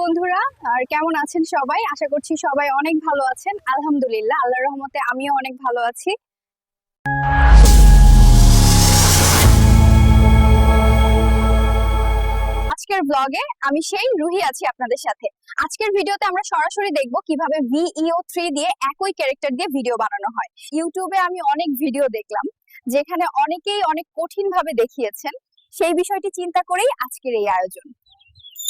বন্ধুরা, আর কেমন আছেন সবাই? আশা করছি সবাই অনেক ভালো আছেন। আলহামদুলিল্লাহ, আল্লাহর রহমতে আমিও অনেক ভালো আছি। আজকের ব্লগে আমি সেই রুহি আছি আপনাদের সাথে। আজকের ভিডিওতে আমরা সরাসরি দেখব কিভাবে VEO3 দিয়ে একই ক্যারেক্টার দিয়ে ভিডিও বানানো হয়। ইউটিউবে আমি অনেক ভিডিও দেখলাম যেখানে অনেকেই অনেক কঠিন ভাবে দেখিয়েছেন। সেই বিষয়টি চিন্তা করেই আজকের এই আয়োজন।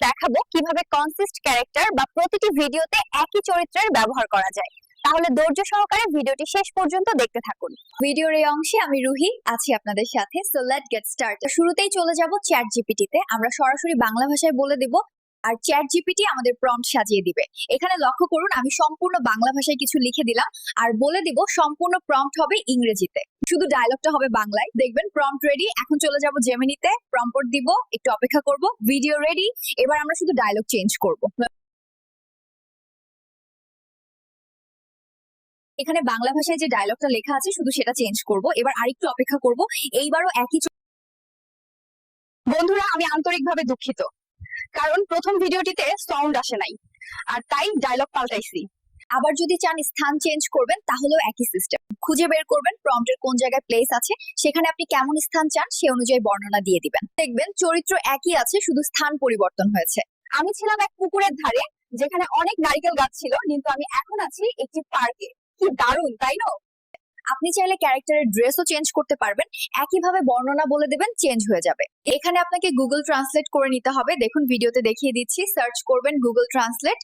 দেখাবো কিভাবে কনসিস্ট ক্যারেক্টার বা প্রতিটি ভিডিওতে একই চরিত্রের ব্যবহার করা যায়। তাহলে ধৈর্য সহকারে ভিডিওটি শেষ পর্যন্ত দেখতে থাকুন। ভিডিওর এই অংশে আমি রুহি আছি আপনাদের সাথে। So late get start. শুরুতেই চলে যাব চ্যাট জিপিটিতে। আমরা সরাসরি বাংলা ভাষায় বলে দেব আর চ্যাট জিপিটি আমাদের প্রম্পট সাজিয়ে দিবে। এখানে লক্ষ্য করুন, আমি সম্পূর্ণ বাংলা ভাষায় কিছু লিখে দিলাম আর বলে দিব সম্পূর্ণ প্রম্পট হবে ইংরেজিতে, শুধু ডায়লগটা হবে বাংলায়। দেখবেন প্রম্পট রেডি। এখন চলে যাব জেমিনিতে, প্রম্পট দিব, একটু অপেক্ষা করব। Video ready. এবার আমরা শুধু ডায়লগ চেঞ্জ করব। এখানে বাংলা ভাষায় যে ডায়লগটা লেখা আছে শুধু সেটা চেঞ্জ করব। এবার আরেকটু অপেক্ষা করব। এইবারও একই। বন্ধুরা, আমি আন্তরিকভাবে দুঃখিত, কারণ প্রথম ভিডিওটিতে সাউন্ড আসে নাই আর তাই ডায়লগ পাল্টাইছি। আবার যদি চান স্থান চেঞ্জ করবেন তাহলেও একই সিস্টেম। খুঁজে বের করবেন প্রম্পটের কোন জায়গায় প্লেস আছে, সেখানে আপনি কেমন স্থান চান সে অনুযায়ী বর্ণনা দিয়ে দিবেন। দেখবেন চরিত্র একই আছে, শুধু স্থান পরিবর্তন হয়েছে। আমি ছিলাম এক পুকুরের ধারে যেখানে অনেক নারকেল গাছ ছিল, কিন্তু আমি এখন আছি একটি পার্কে। কি দারুণ, তাই না? আপনি চাইলে ক্যারেক্টারের ড্রেসও চেঞ্জ করতে পারবেন। একইভাবে বর্ণনা বলে দেবেন, চেঞ্জ হয়ে যাবে। এখানে আপনাকে গুগল ট্রান্সলেট করে নিতে হবে। দেখুন ভিডিওতে দেখিয়ে দিচ্ছি। সার্চ করবেন গুগল ট্রান্সলেট,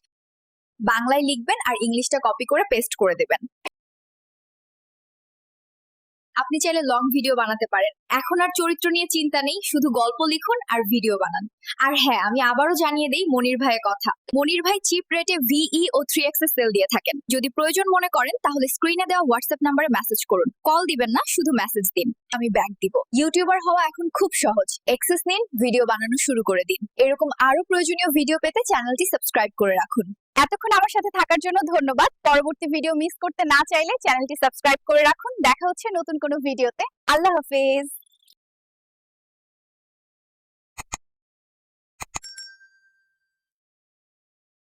বাংলায় লিখবেন আর ইংলিশটা কপি করে পেস্ট করে দেবেন। আপনি চাইলে লং ভিডিও বানাতে পারেন। এখন আর চরিত্র নিয়ে চিন্তা নেই, শুধু গল্প লিখুন আর ভিডিও বানান। আর হ্যাঁ, আমি আবারও জানিয়ে দেই মনির ভাইয়ের কথা। মনির ভাই চিপ রেটে VE ও 3X সেল দিয়ে থাকেন। যদি প্রয়োজন মনে করেন তাহলে স্ক্রিনে দেওয়া হোয়াটসঅ্যাপ নাম্বারে মেসেজ করুন। কল দিবেন না, শুধু মেসেজ দিন, আমি ব্যাক দিব। ইউটিউবার হওয়া এখন খুব সহজ। অ্যাক্সেস নিন, ভিডিও বানানো শুরু করে দিন। এরকম আরো প্রয়োজনীয় ভিডিও পেতে চ্যানেলটি সাবস্ক্রাইব করে রাখুন। এতক্ষণ আমার সাথে থাকার জন্য ধন্যবাদ। পরবর্তী ভিডিও মিস করতে না চাইলে চ্যানেলটি সাবস্ক্রাইব করে রাখুন। দেখা হচ্ছে নতুন কোনো ভিডিওতে। আল্লাহ হাফেজ।